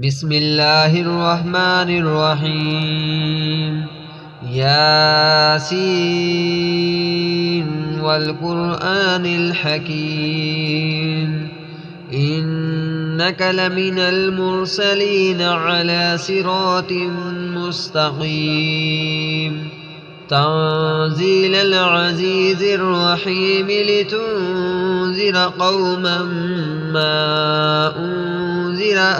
بسم الله الرحمن الرحيم. ياسين والقرآن الحكيم إنك لمن المرسلين على صراط مستقيم تنزيل العزيز الرحيم لتنذر قوما ما أنذر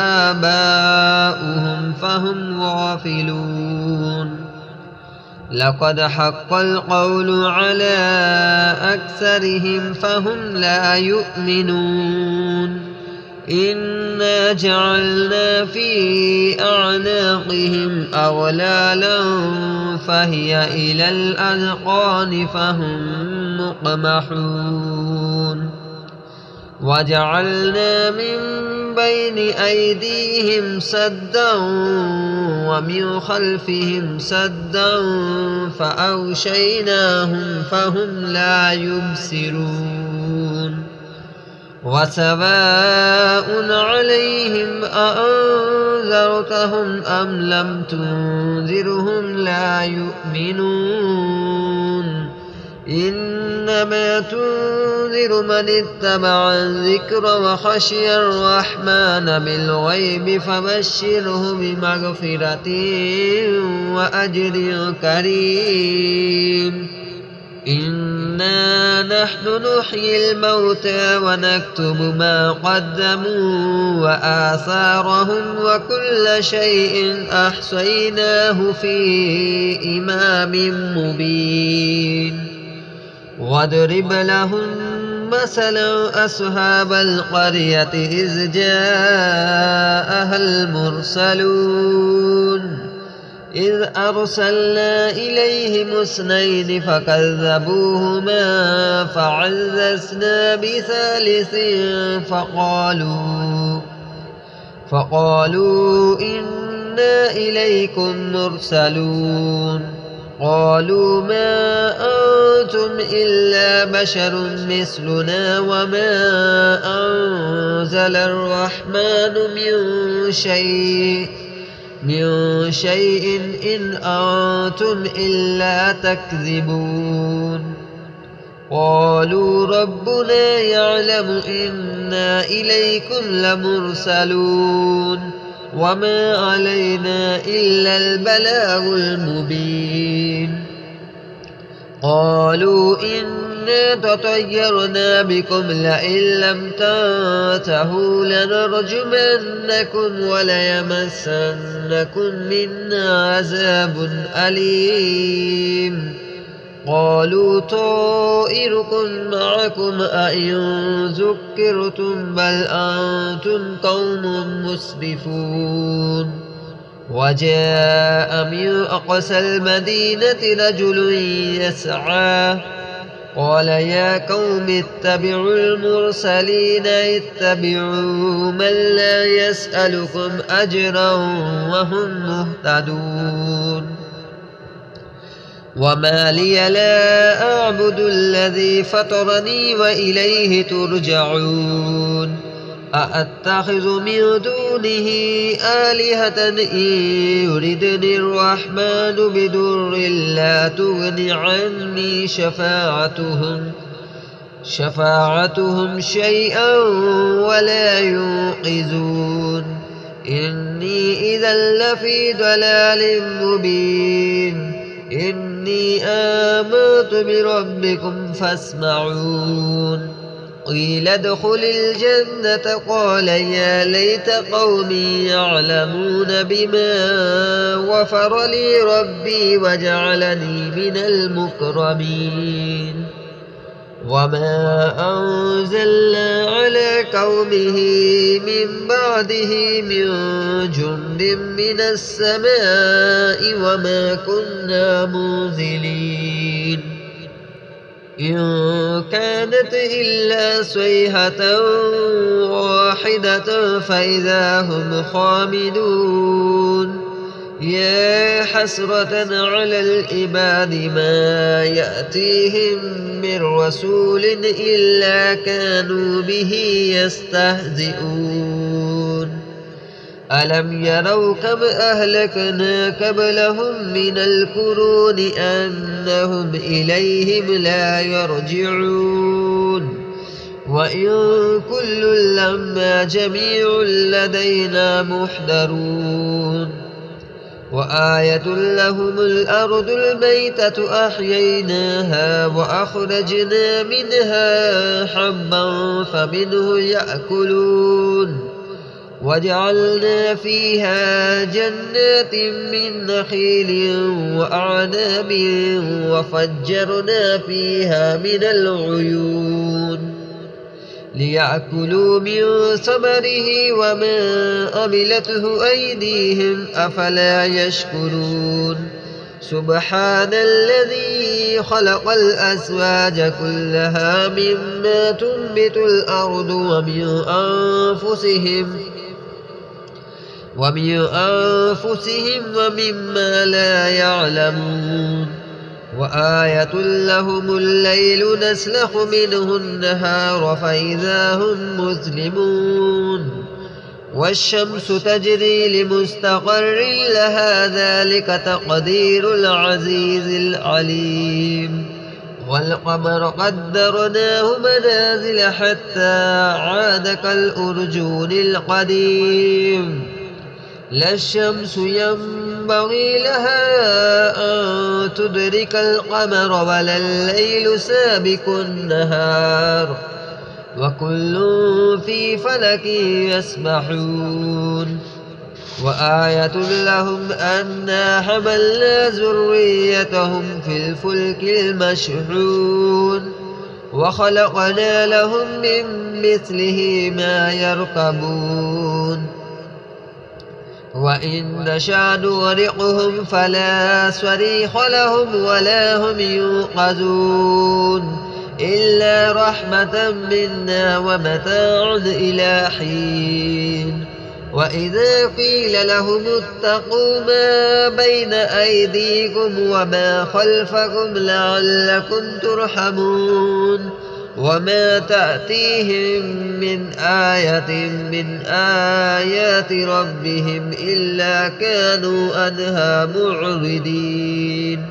آباؤهم فهم غافلون. لقد حق القول على أكثرهم فهم لا يؤمنون. إنا جعلنا في أعناقهم أغلالا فهي إلى الأذقان فهم مقمحون. وجعلنا من بين أيديهم سدا ومن خلفهم سدا فأغشيناهم فهم لا يبصرون. وسواء عليهم أأنذرتهم أم لم تنذرهم لا يؤمنون. إنما تنذر من اتبع الذكر وخشي الرحمن بالغيب فبشره بمغفرة وأجر كريم. إنا نحن نحيي الموتى ونكتب ما قدموا وآثارهم وكل شيء أحصيناه في إمام مبين. واضرب لهم مثلا أصحاب القرية إذ جاءها المرسلون إذ أرسلنا إليهم اثنين فكذبوهما فعززنا بثالث فقالوا إنا إليكم مرسلون. قالوا ما أنتم إلا بشر مثلنا وما أنزل الرحمن من شيء إن أنتم إلا تكذبون. قالوا ربنا يعلم إنا إليكم لمرسلون وما علينا إلا البلاغ المبين. قالوا إنا تطيرنا بكم لئن لم تنتهوا لنرجمنكم وليمسنكم منا عذاب أليم. قالوا طائركم معكم أئن ذكرتم بل أنتم قوم مسرفون. وجاء من أقصى المدينة رجل يسعى قال يا قوم اتبعوا المرسلين اتبعوا من لا يسألكم أجرا وهم مهتدون. وما لي لا أعبد الذي فطرني وإليه ترجعون. أأتخذ من دونه آلهة إن يردني الرحمن بدر لا تغن عني شفاعتهم شيئا ولا ينقذون. إني إذا لفي ضلال مبين. إني آمنت بربكم فاسمعون. قيل ادخل الجنة قال يا ليت قومي يعلمون بما غفر لي ربي وجعلني من المكرمين. وما أنزلنا على قومه من بعده من جند من السماء وما كنا منزلين. إن كانت إلا صيحة واحدة فإذا هم خامدون. يا حسرة على العباد ما يأتيهم من رسول إلا كانوا به يستهزئون ألم يروا كم أهلكنا قبلهم من القرون أنهم إليهم لا يرجعون وإن كل لما جميع لدينا محضرون وآية لهم الأرض الميتة أحييناها وأخرجنا منها حبا فمنه يأكلون وجعلنا فيها جنات من نخيل وأعناب وفجرنا فيها من العيون ليأكلوا من ثمره وما عملته أيديهم أفلا يشكرون سبحان الذي خلق الأزواج كلها مما تنبت الأرض ومن أنفسهم ومما لا يعلمون وآية لهم الليل نسلخ منه النهار فإذا هم مظلمون والشمس تجري لمستقر لها ذلك تقدير العزيز العليم والقمر قدرناه منازل حتى عاد كالأرجون القديم لا الشمس ينبغي لها أن تدرك القمر ولا الليل سابق النهار وكل في فلك يسبحون وآية لهم أنا حملنا ذريتهم في الفلك المشحون وخلقنا لهم من مثله ما يركبون وإن نشأ نغرقهم فلا صريخ لهم ولا هم ينقذون إلا رحمة منا ومتاع إلى حين وإذا قيل لهم اتقوا ما بين أيديكم وما خلفكم لعلكم ترحمون وما تأتيهم من آية من آيات ربهم إلا كانوا عنها معرضين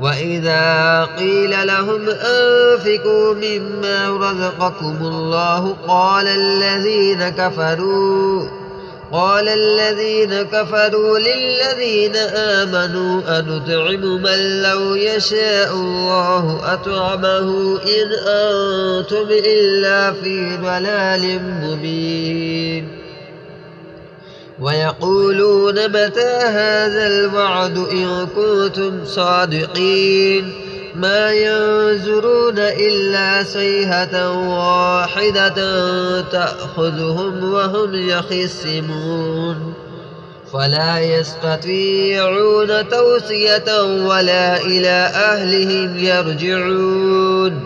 وإذا قيل لهم أنفقوا مما رزقكم الله قال الذين كفروا للذين آمنوا أنطعم من لو يشاء الله أطعمه إن أنتم إلا في ضلال مبين ويقولون متى هذا الوعد إن كنتم صادقين ما ينظرون إلا صيحة واحدة تأخذهم وهم يخصمون فلا يستطيعون توصية ولا إلى أهلهم يرجعون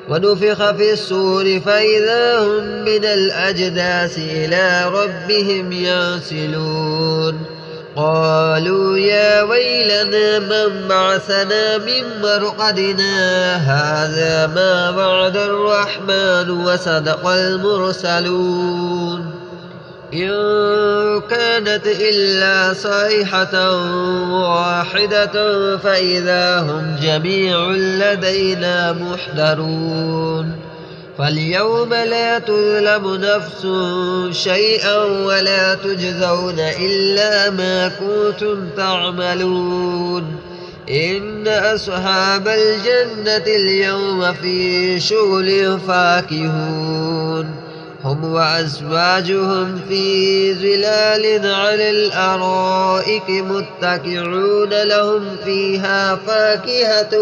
ونفخ في الصور فإذا هم من الأجداث إلى ربهم ينسلون قالوا يا ويلنا من بعثنا من مرقدنا هذا ما وعد الرحمن وصدق المرسلون إن كانت إلا صيحة واحدة فإذا هم جميع لدينا محضرون فاليوم لا تظلم نفس شيئا ولا تجزون إلا ما كنتم تعملون إن أصحاب الجنة اليوم في شغل فاكهون هم وأزواجهم في ظلال على الأرائك متكئون لهم فيها فاكهة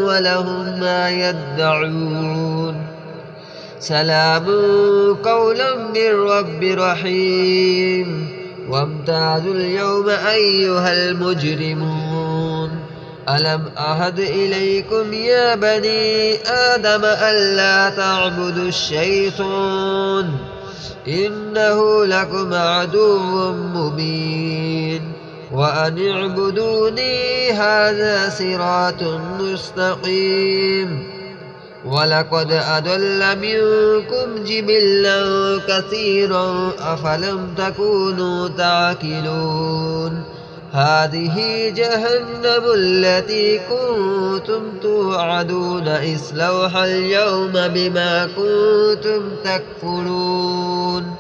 ولهم ما يدعون سلام قولا من رب رحيم وامتازوا اليوم أيها المجرمون ألم أعهد إليكم يا بني آدم ألا تعبدوا الشيطان إنه لكم عدو مبين وأن اعبدوني هذا صراط مستقيم ولقد أضل منكم جبلا كثيرا أفلم تكونوا تعقلون هذه جهنم التي كنتم توعدون اصلوها اليوم بما كنتم تكفرون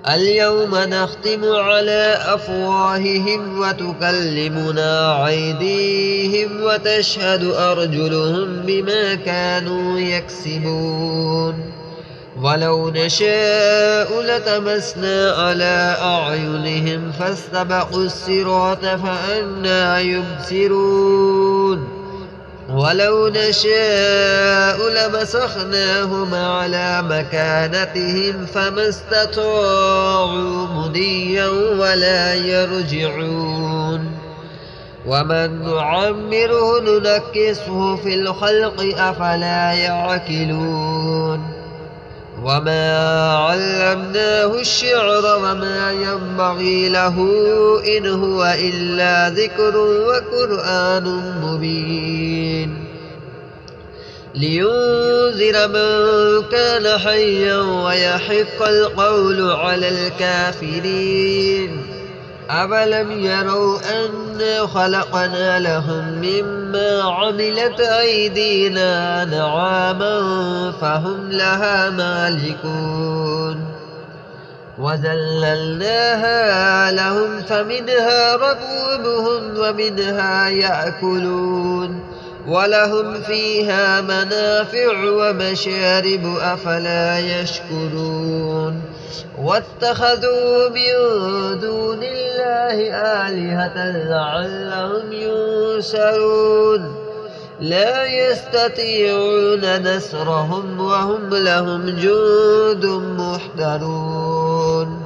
اليوم نختم على أفواههم وتكلمنا أيديهم وتشهد أرجلهم بما كانوا يكسبون ولو نشاء لطمسنا على أعينهم فاستبقوا الصراط فأنى يبصرون ولو نشاء لمسخناهم على مكانتهم فما استطاعوا مضيا ولا يرجعون ومن نعمره ننكسه في الخلق أفلا يعقلون وما علمناه الشعر وما ينبغي له إن هو إلا ذكر وقرآن مبين لينذر من كان حيا ويحق القول على الكافرين أولم يروا أنا خلقنا لهم مما عملت أيدينا نعاما فهم لها مالكون وذللناها لهم فمنها ركوبهم ومنها يأكلون ولهم فيها منافع ومشارب أفلا يشكرون واتخذوا من دون الله آلهة لعلهم ينصرون لا يستطيعون نصرهم وهم لهم جند محضرون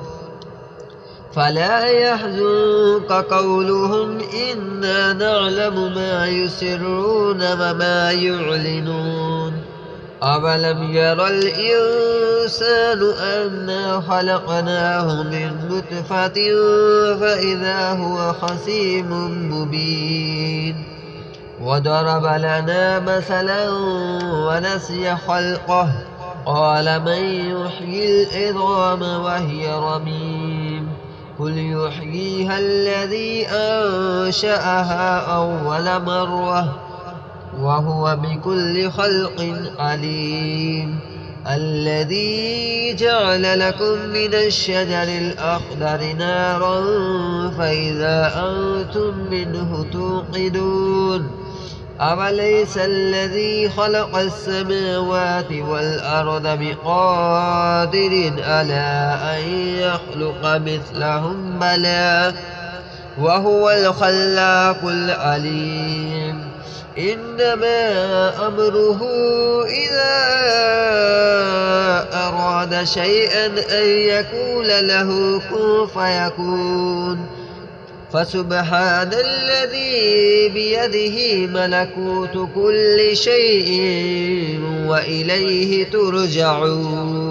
فلا يحزنك قولهم إنا نعلم ما يسرون وما يعلنون أولم ير الإنسان أنا خلقناه من نطفة فإذا هو خصيم مبين وضرب لنا مثلا ونسي خلقه قال من يحيي العظام وهي رميم قل يحييها الذي أنشأها أول مرة وهو بكل خلق عليم الذي جعل لكم من الشجر الأخضر نارا فإذا أنتم منه توقدون أوليس الذي خلق السماوات والأرض بقادر على أن يخلق مثلهم بلى وهو الخلاق العليم إنما أمره إذا أراد شيئا أن يقول له كن فيكون فسبحان الذي بيده ملكوت كل شيء وإليه ترجعون